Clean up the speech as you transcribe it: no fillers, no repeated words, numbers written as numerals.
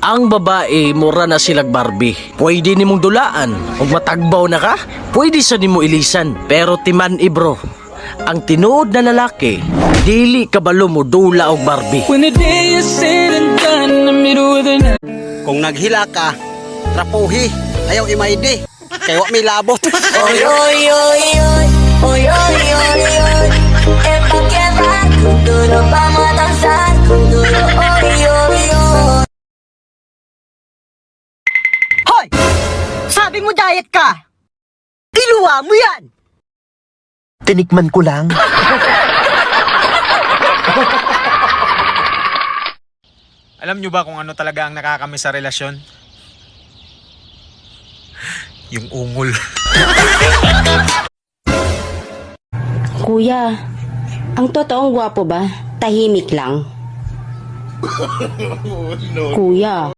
Ang babae, mura na silag Barbie. Pwede nimong dulaan. Kung matagbaw na ka, pwede sa nimo ilisan. Pero timan ibro, ang tinuod na lalaki, dili kabalo mo dula og Barbie. When the day is said and done in the middle of the night. Kung naghila ka, trapuhi, ayaw imaydi. Kaya wa may labot. Oy, oy, oy, oy, oy, oy, oy, oy. Epakera, kung dulo pa matansan, kung dulo, oy, oy, oy. Hoy! Sabi mo diet ka! Iluwa mo yan! Tinikman ko lang. Alam nyo ba kung ano talaga ang nakakamiss sa relasyon? Yung ungol. Kuya, ang totoong gwapo ba? Tahimik lang. Kuya.